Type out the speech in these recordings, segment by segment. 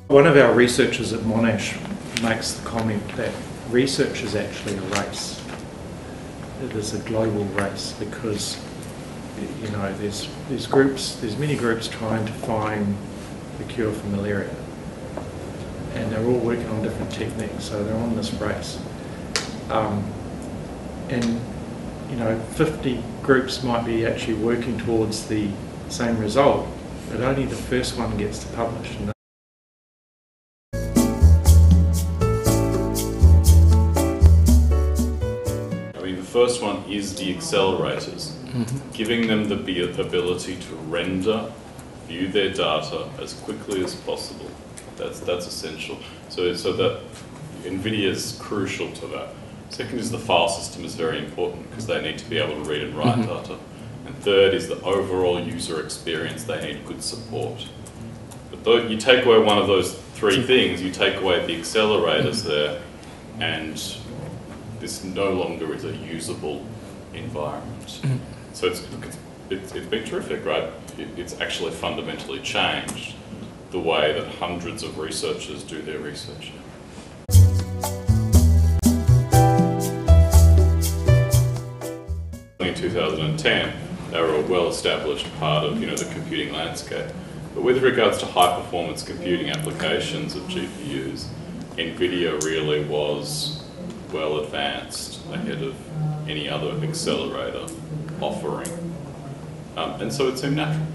One of our researchers at Monash makes the comment that research is actually a race. It is a global race because, you know, there's many groups trying to find the cure for malaria, and they're all working on different techniques, so they're on this race. And you know, 50 groups might be actually working towards the same result, but only the first one gets to publish. The first one is the accelerators, giving them the ability to render, view their data as quickly as possible. That's essential. So that NVIDIA is crucial to that. Second is the file system is very important because they need to be able to read and write data. And third is the overall user experience. They need good support. But though you take away one of those three things, you take away the accelerators there, and this no longer is a usable environment. So it's been terrific, right? It's actually fundamentally changed the way that hundreds of researchers do their research. In 2010, they were a well-established part of, you know, the computing landscape. But with regards to high-performance computing applications of GPUs, NVIDIA really was well advanced ahead of any other accelerator offering. And so it seemed natural.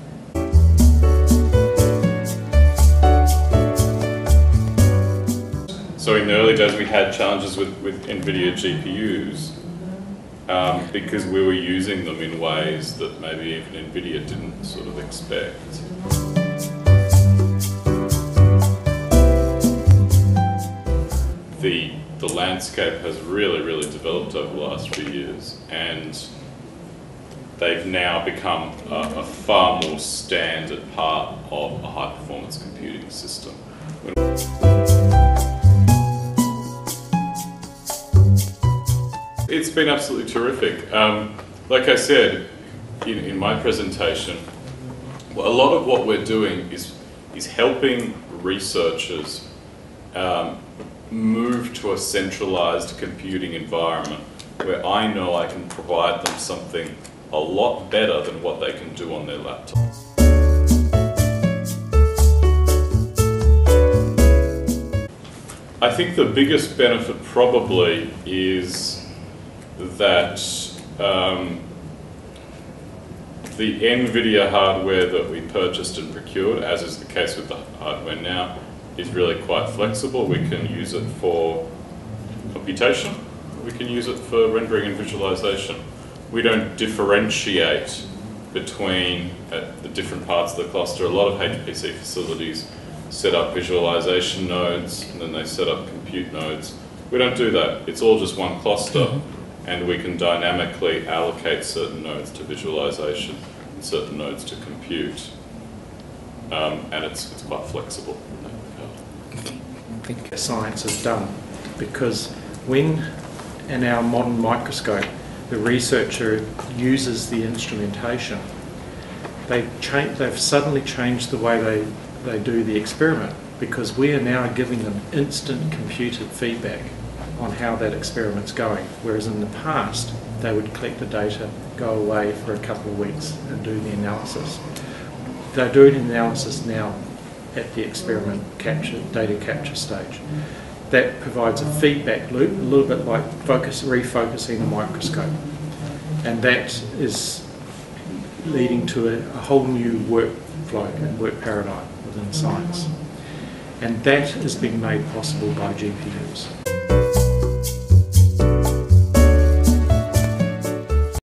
So in the early days we had challenges with NVIDIA GPUs because we were using them in ways that maybe even NVIDIA didn't sort of expect. The landscape has really developed over the last few years, and they've now become a far more standard part of a high-performance computing system. It's been absolutely terrific. Like I said in my presentation, a lot of what we're doing is helping researchers move to a centralized computing environment where I know I can provide them something a lot better than what they can do on their laptop. I think the biggest benefit probably is that the NVIDIA hardware that we purchased and procured, as is the case with the hardware now, is really quite flexible. We can use it for computation, we can use it for rendering and visualization. We don't differentiate between the different parts of the cluster. A lot of HPC facilities set up visualization nodes and then they set up compute nodes. We don't do that. It's all just one cluster, and we can dynamically allocate certain nodes to visualization and certain nodes to compute. And it's quite flexible. I think science is done, because when in our modern microscope the researcher uses the instrumentation, they've suddenly changed the way they do the experiment, because we are now giving them instant computed feedback on how that experiment's going, whereas in the past they would collect the data, go away for a couple of weeks and do the analysis. They're doing the analysis now at the experiment data capture stage. That provides a feedback loop, a little bit like refocusing the microscope, and that is leading to a whole new workflow and work paradigm within science, and that is being made possible by GPUs.